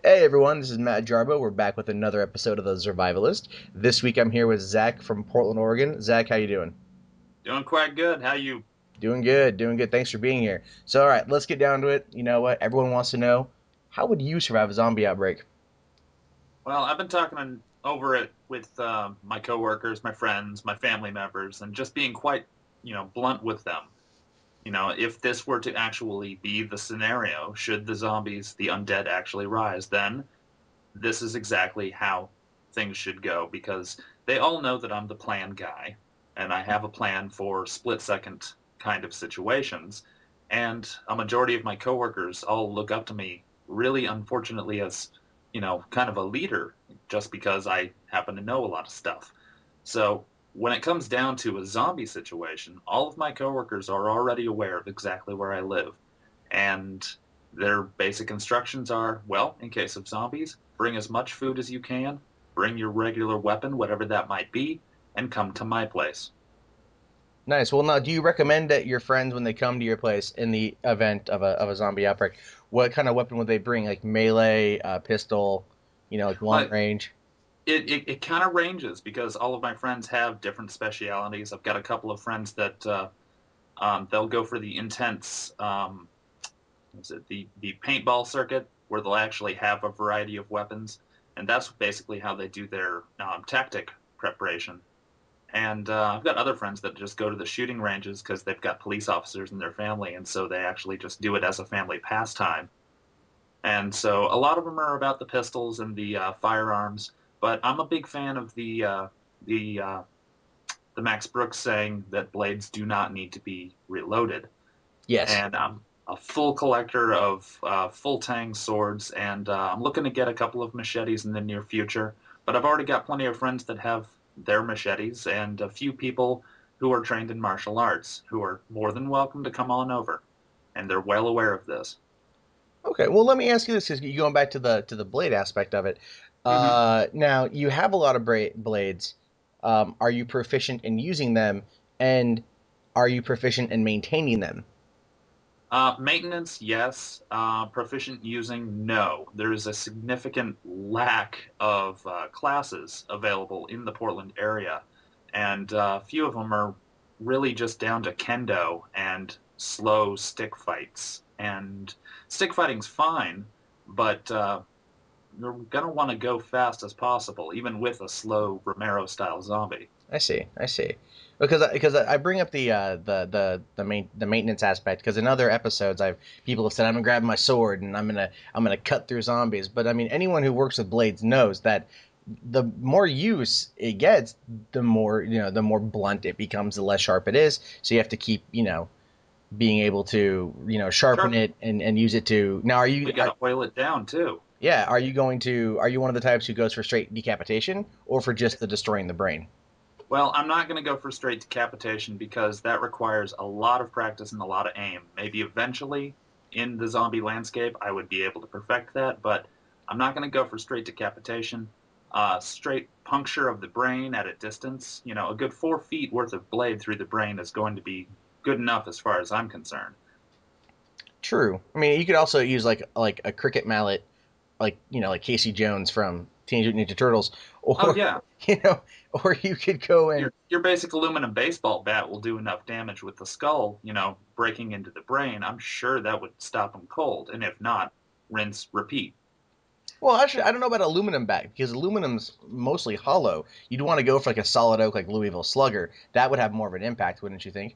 Hey everyone, this is Matt Jarbo. We're back with another episode of the Zurvivalist. This week I'm here with Zach from Portland, Oregon. Zach, how you doing? Doing quite good. How you? Doing good, doing good. Thanks for being here. So, all right, let's get down to it. You know what? Everyone wants to know, how would you survive a zombie outbreak? Well, I've been talking over it with my coworkers, my friends, my family members, and just being quite, blunt with them. If this were to actually be the scenario, should the zombies, the undead, actually rise, then this is exactly how things should go because they all know that I'm the plan guy, and I have a plan for split-second kind of situations. And a majority of my coworkers all look up to me, really unfortunately, as, kind of a leader, just because I happen to know a lot of stuff. So when it comes down to a zombie situation, all of my coworkers are already aware of exactly where I live. And their basic instructions are, well, in case of zombies, bring as much food as you can, bring your regular weapon, whatever that might be, and come to my place. Nice. Well, now, do you recommend that your friends, when they come to your place in the event of a zombie outbreak, what kind of weapon would they bring? Like melee, pistol, like long But range? it kind of ranges because all of my friends have different specialities. I've got a couple of friends that they'll go for the intense, is it the paintball circuit, where they'll actually have a variety of weapons, and that's basically how they do their tactic preparation. And I've got other friends that just go to the shooting ranges because they've got police officers in their family, and so they actually just do it as a family pastime. And so a lot of them are about the pistols and the firearms, but I'm a big fan of the the Max Brooks saying that blades do not need to be reloaded. Yes. And I'm a full collector of full tang swords, and I'm looking to get a couple of machetes in the near future. But I've already got plenty of friends that have their machetes, and a few people who are trained in martial arts who are more than welcome to come on over, and they're well aware of this. Okay, well, let me ask you this, because you're going back to the blade aspect of it. Hmm. Now you have a lot of blades. Are you proficient in using them, and are you proficient in maintaining them? Maintenance, yes. Proficient using, no. There is a significant lack of classes available in the Portland area, and a few of them are really just down to kendo and slow stick fights. And stick fighting's fine, but you're gonna want to go fast as possible, even with a slow Romero style zombie. I see, I see. Because I bring up the maintenance aspect, because in other episodes I've people have said I'm gonna grab my sword and I'm gonna cut through zombies. But I mean, anyone who works with blades knows that the more use it gets, the more blunt it becomes, the less sharp it is. So you have to keep being able to sharpen Sure, it and use it to. Now, we gotta oil it down too. are you one of the types who goes for straight decapitation, or for just the destroying the brain? Well, I'm not going to go for straight decapitation because that requires a lot of practice and a lot of aim. Maybe eventually in the zombie landscape I would be able to perfect that, but I'm not going to go for straight decapitation. Straight puncture of the brain at a distance, a good 4 feet worth of blade through the brain is going to be good enough as far as I'm concerned. True. I mean, you could also use like a cricket mallet, like Casey Jones from Teenage Mutant Ninja Turtles, Oh or yeah, you know, or you could go and your basic aluminum baseball bat will do enough damage with the skull, breaking into the brain. I'm sure that would stop him cold, and if not, rinse, repeat. well, actually, I don't know about aluminum back, because aluminum's mostly hollow. You'd want to go for like a solid oak, like Louisville Slugger. That would have more of an impact, wouldn't you think?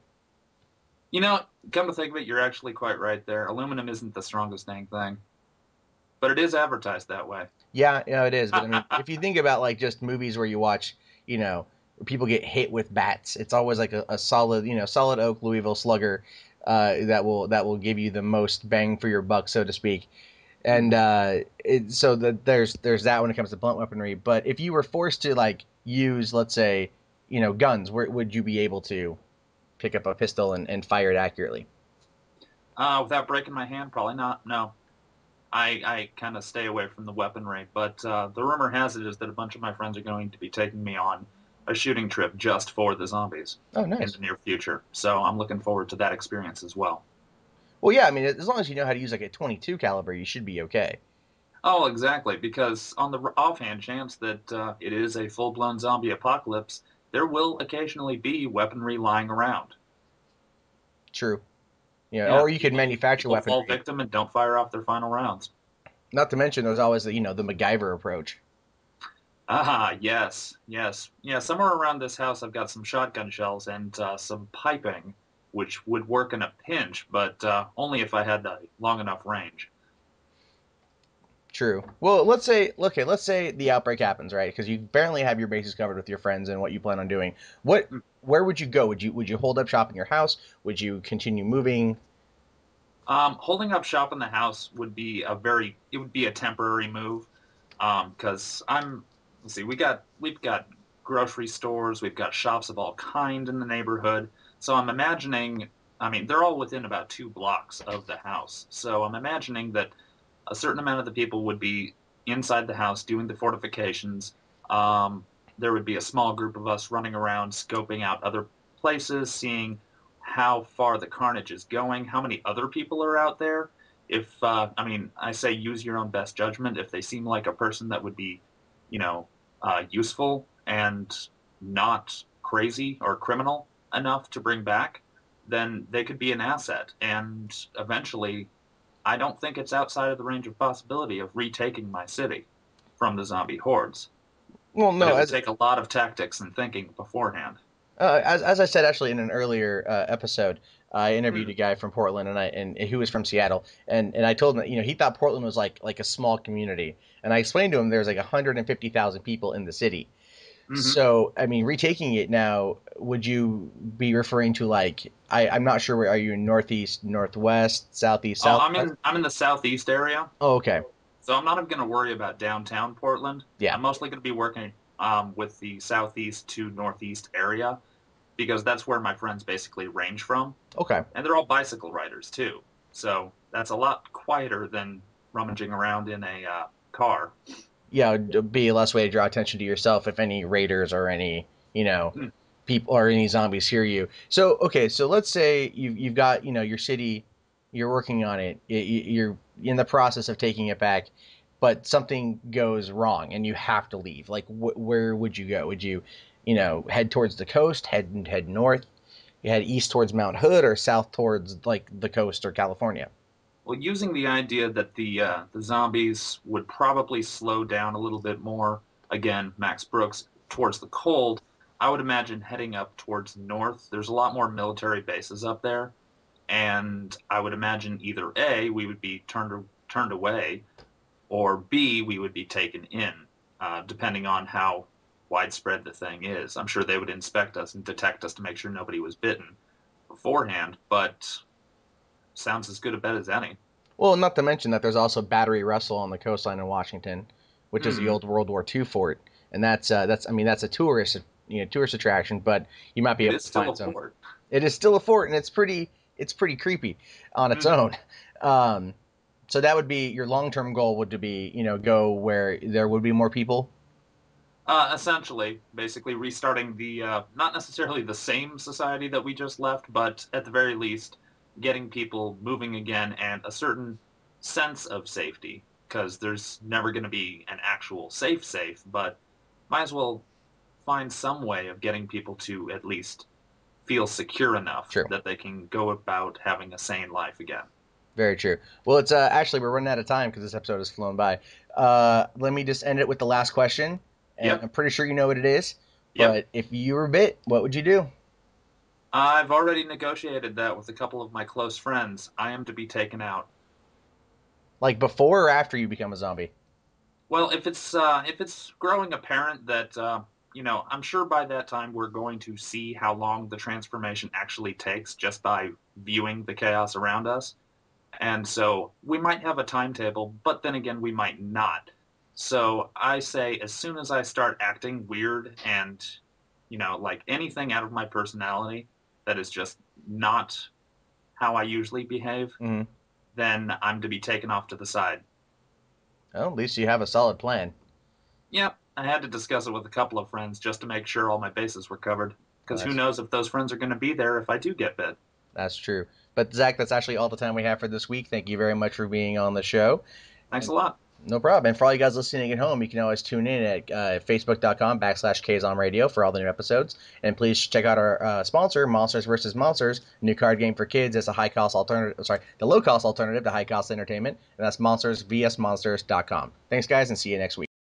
You know, come to think of it, you're actually quite right there. Aluminum isn't the strongest dang thing, but it is advertised that way. Yeah, it is. But I mean, if you think about like just movies where you watch, where people get hit with bats, it's always like a solid, solid oak Louisville Slugger, that will give you the most bang for your buck, so to speak. And so there's that when it comes to blunt weaponry. But if you were forced to like use, let's say, guns, where would you be able to pick up a pistol and fire it accurately? Without breaking my hand, probably not. No, I kind of stay away from the weaponry. But the rumor has it is that a bunch of my friends are going to be taking me on a shooting trip just for the zombies Oh, in the nice. near future. So I'm looking forward to that experience as well. Well, yeah, I mean, as long as you know how to use like a 22 caliber, you should be okay. Oh, exactly. Because on the offhand chance that it is a full-blown zombie apocalypse, there will occasionally be weaponry lying around. True. Yeah, Or you could manufacture people fall weaponry. victim and don't fire off their final rounds. Not to mention, there's always the MacGyver approach. Ah, yes, yes, yeah. Somewhere around this house, I've got some shotgun shells and some piping, which would work in a pinch, but only if I had a long enough range. True. Well, let's say the outbreak happens, right? Because you apparently have your bases covered with your friends and what you plan on doing. What, Hmm. where would you go? Would you hold up shop in your house? Would you continue moving? Holding up shop in the house would be it would be a temporary move, because let's see, we've got grocery stores, we've got shops of all kind in the neighborhood. So I'm imagining, I mean, they're all within about 2 blocks of the house. So I'm imagining that a certain amount of the people would be inside the house doing the fortifications. Um, there would be a small group of us running around, scoping out other places, seeing how far the carnage is going, how many other people are out there. If I mean, I say use your own best judgment. If they seem like a person that would be, you know, useful and not crazy or criminal enough to bring back, then they could be an asset. And eventually, I don't think it's outside of the range of possibility of retaking my city from the zombie hordes. Well, But no, it would take a lot of tactics and thinking beforehand. as I said actually in an earlier episode, I interviewed Hmm. a guy from Portland and he was from Seattle, and I told him that he thought Portland was like a small community, and I explained to him there's like 150,000 people in the city. Hmm. So, I mean, retaking it now, would you be referring to like I'm not sure where are you in northeast, northwest, southeast, Oh, southwest? I'm in the southeast area, Oh, okay. so I'm not going to worry about downtown Portland. Yeah. I'm mostly going to be working with the southeast to northeast area because that's where my friends basically range from, Okay. and they're all bicycle riders too. So that's a lot quieter than rummaging around in a car. Yeah, it'd be a less way to draw attention to yourself if any raiders or any, Hmm. people or any zombies hear you. So, okay, so let's say you've got, your city, you're working on it, you're in the process of taking it back, but something goes wrong and you have to leave. Like, where would you go? Would you, head towards the coast, head north, you head east towards Mount Hood, or south towards like the coast or California? Well, using the idea that the zombies would probably slow down a little bit more, again, Max Brooks, towards the cold, I would imagine heading up towards north. There's a lot more military bases up there, and I would imagine either A, we would be turned away, or B, we would be taken in, depending on how widespread the thing is. I'm sure they would inspect us and detect us to make sure nobody was bitten beforehand, but sounds as good a bet as any. Well, not to mention that there's also Battery Russell on the coastline in Washington, which is the Hmm. old World War II fort, and that's I mean that's a tourist attraction, but you might be It able is to still find a some. fort. It is still a fort, and it's pretty creepy on its Hmm. own. Um, so that would be your long term goal would to be go where there would be more people. Essentially, basically restarting the not necessarily the same society that we just left, but at the very least, getting people moving again and a certain sense of safety. Because there's never going to be an actual safe, but might as well find some way of getting people to at least feel secure enough True, that they can go about having a sane life again. very true. Well, it's actually we're running out of time because this episode has flown by. Let me just end it with the last question, and Yep, I'm pretty sure you know what it is. yep. But if you were bit, what would you do? I've already negotiated that with a couple of my close friends. I am to be taken out. Like before or after you become a zombie? Well, if it's growing apparent that I'm sure by that time we're going to see how long the transformation actually takes just by viewing the chaos around us. And so we might have a timetable, but then again, we might not. So I say as soon as I start acting weird and, like anything out of my personality that is just not how I usually behave, Mm-hmm. then I'm to be taken off to the side. Well, at least you have a solid plan. Yep, I had to discuss it with a couple of friends just to make sure all my bases were covered. Well, Because who knows if those friends are going to be there if I do get bit. that's true. But Zach, that's actually all the time we have for this week. Thank you very much for being on the show. Thanks And a lot. No problem. And for all you guys listening at home, you can always tune in at facebook.com/kzomradio for all the new episodes. And please check out our sponsor, Monsters vs. Monsters, new card game for kids. It's a high-cost alternative. Sorry, the low-cost alternative to high-cost entertainment, and that's monstersvsmonsters.com. Thanks, guys, and see you next week.